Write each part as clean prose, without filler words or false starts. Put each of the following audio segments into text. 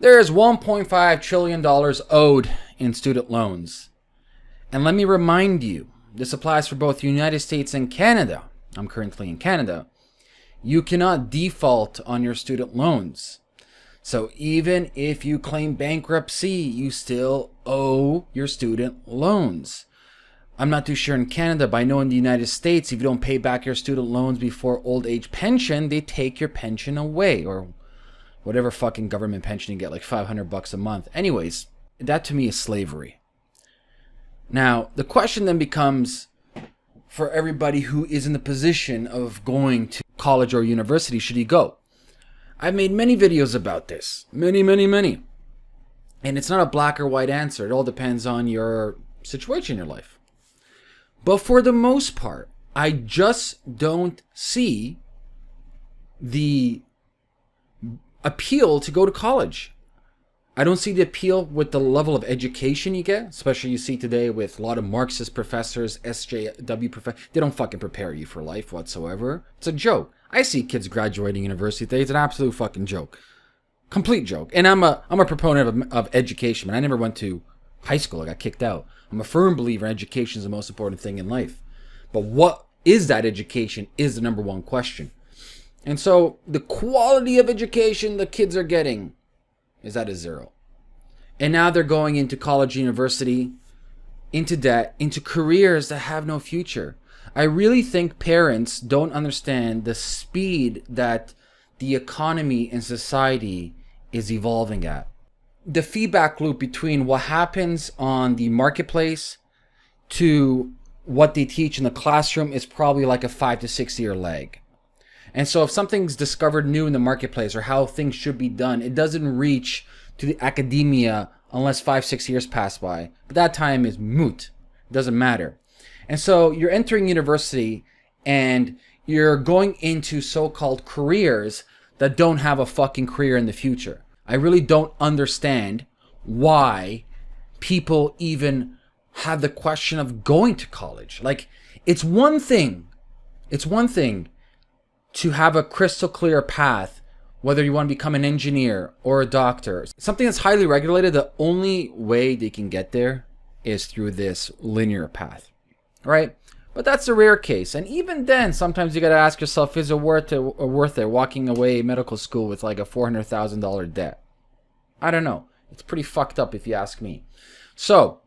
There is $1.5 trillion owed in student loans. And let me remind you, this applies for both the United States and Canada. I'm currently in Canada. You cannot default on your student loans. So even if you claim bankruptcy, you still owe your student loans. I'm not too sure in Canada, but I know in the United States, if you don't pay back your student loans before old age pension, they take your pension away, or whatever fucking government pension you get, like $500 a month. Anyways, that to me is slavery. Now, the question then becomes, for everybody who is in the position of going to college or university, should he go? I've made many videos about this. Many. And it's not a black or white answer. It all depends on your situation in your life. But for the most part, I just don't see the appeal to go to college. I don't see the appeal with the level of education you get, especially you see today with a lot of Marxist professors, SJW professors. They don't fucking prepare you for life whatsoever. It's a joke. I see kids graduating university today. It's an absolute fucking joke. Complete joke. And I'm a proponent of education, but I never went to high school. I got kicked out. I'm a firm believer education is the most important thing in life. But what is that education is the number one question. And so the quality of education the kids are getting is at a zero. And now they're going into college, university, into debt, into careers that have no future. I really think parents don't understand the speed that the economy and society is evolving at. The feedback loop between what happens on the marketplace to what they teach in the classroom is probably like a 5 to 6 year lag. And so if something's discovered new in the marketplace or how things should be done, it doesn't reach to the academia unless 5-6 years pass by. But that time is moot. It doesn't matter. And so you're entering university and you're going into so-called careers that don't have a fucking career in the future. I really don't understand why people even have the question of going to college. Like, it's one thing to have a crystal clear path, whether you want to become an engineer or a doctor. Something that's highly regulated, the only way they can get there is through this linear path, right? But that's a rare case. And even then, sometimes you got to ask yourself, is it worth it walking away medical school with like a $400,000 debt? I don't know. It's pretty fucked up if you ask me. So,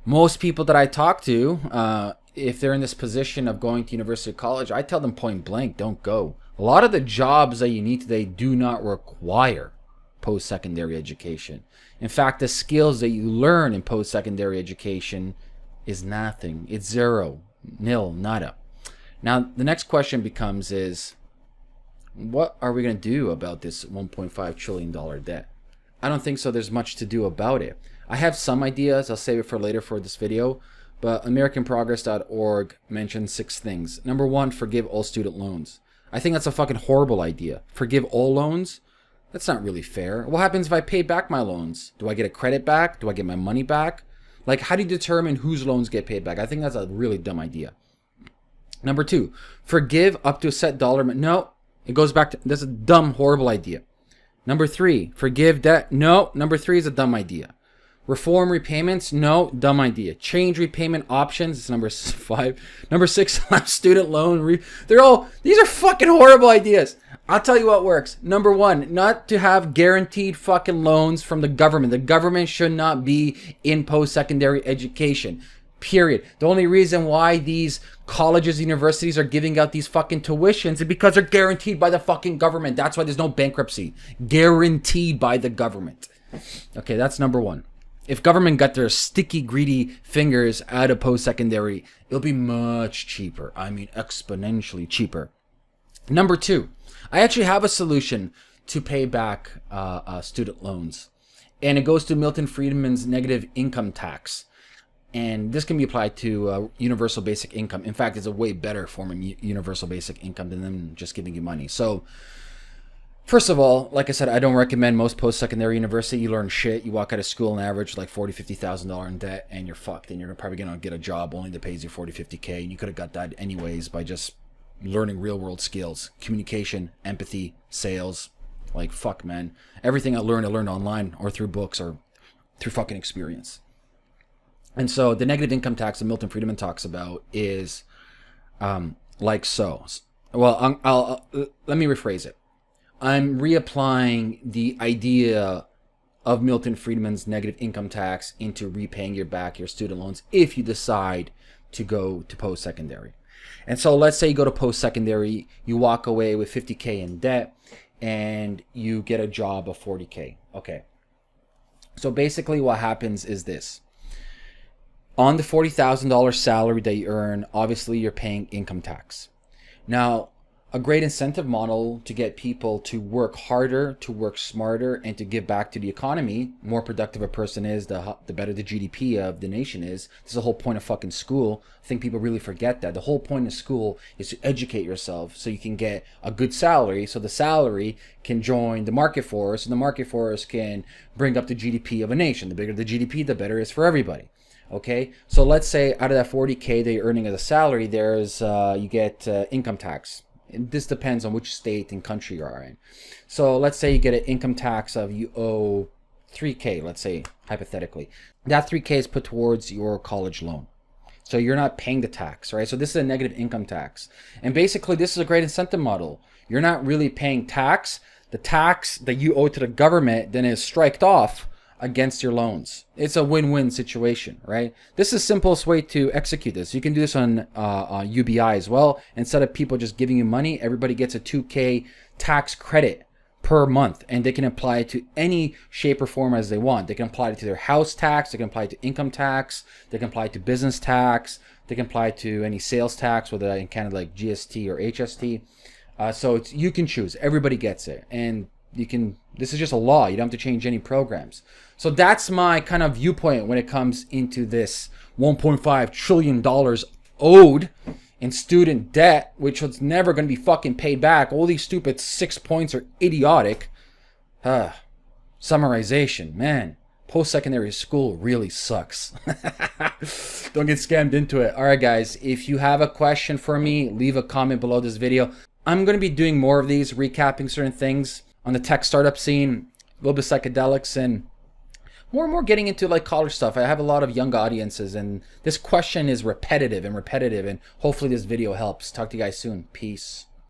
most people that I talk to, if they're in this position of going to university or college, I tell them point blank, don't go. A lot of the jobs that you need today do not require post-secondary education. In fact, the skills that you learn in post-secondary education is nothing. It's zero, nil, nada. Now, the next question becomes is, what are we going to do about this $1.5 trillion debt? I don't think so there's much to do about it. I have some ideas. I'll save it for later for this video. But AmericanProgress.org mentions 6 things. Number 1, forgive all student loans. I think that's a fucking horrible idea. Forgive all loans? That's not really fair. What happens if I pay back my loans? Do I get a credit back? Do I get my money back? Like, how do you determine whose loans get paid back? I think that's a really dumb idea. Number 2, forgive up to a set dollar amount. No, it goes back to, that's a dumb, horrible idea. Number 3, forgive debt. No, number 3 is a dumb idea. Reform repayments? No, dumb idea. Change repayment options? It's number 5. Number 6, student loan. These are fucking horrible ideas. I'll tell you what works. Number 1, not to have guaranteed fucking loans from the government. The government should not be in post-secondary education. Period. The only reason why these colleges, universities are giving out these fucking tuitions is because they're guaranteed by the fucking government. That's why there's no bankruptcy. Guaranteed by the government. Okay, that's number 1. If government got their sticky, greedy fingers out of post-secondary, it'll be much cheaper. I mean, exponentially cheaper. Number 2, I actually have a solution to pay back student loans. And it goes to Milton Friedman's negative income tax. And this can be applied to universal basic income. In fact, it's a way better form of universal basic income than them just giving you money. So, first of all, like I said, I don't recommend most post-secondary university. You learn shit. You walk out of school on average like $40,000, $50,000 in debt, and you're fucked. And you're probably going to get a job only that pays you $40,000, $50,000. And you could have got that anyways by just learning real-world skills, communication, empathy, sales, Like, fuck, man. Everything I learned online or through books or through fucking experience. And so the negative income tax that Milton Friedman talks about is like so. Well, let me rephrase it. I'm reapplying the idea of Milton Friedman's negative income tax into repaying your student loans if you decide to go to post-secondary. And so let's say you go to post-secondary, you walk away with $50K in debt, and you get a job of $40K. Okay. So basically what happens is this. On the $40,000 salary that you earn, obviously you're paying income tax. Now, a great incentive model to get people to work harder, to work smarter, and to give back to the economy. More productive a person is, the better the GDP of the nation is. This is the whole point of fucking school. I think people really forget that. The whole point of school is to educate yourself so you can get a good salary, so the salary can join the market force, and the market force can bring up the GDP of a nation. The bigger the GDP, the better it is for everybody. Okay, so let's say out of that $40K that you're earning as a salary, there's you get income tax. And this depends on which state and country you are in. So let's say you get an income tax of you owe $3K, let's say hypothetically. That $3K is put towards your college loan. So you're not paying the tax, right? So this is a negative income tax. And basically this is a great incentive model. You're not really paying tax. The tax that you owe to the government then is striked off against your loans. It's a win-win situation, right? This is the simplest way to execute this. You can do this on UBI as well. Instead of people just giving you money, everybody gets a $2K tax credit per month, and they can apply it to any shape or form as they want. They can apply it to their house tax, they can apply it to income tax, they can apply it to business tax, they can apply it to any sales tax, whether in Canada like GST or HST. So you can choose. Everybody gets it, and this is just a law. You don't have to change any programs. So that's my kind of viewpoint when it comes into this $1.5 trillion owed in student debt, which was never going to be fucking paid back. All these stupid 6 points are idiotic. Summarization, man. Post-secondary school really sucks. Don't get scammed into it. All right, guys, if you have a question for me, leave a comment below this video. I'm going to be doing more of these, recapping certain things on the tech startup scene, a little bit of psychedelics, and more and more getting into like college stuff. I have a lot of young audiences, and this question is repetitive, and hopefully this video helps. Talk to you guys soon. Peace.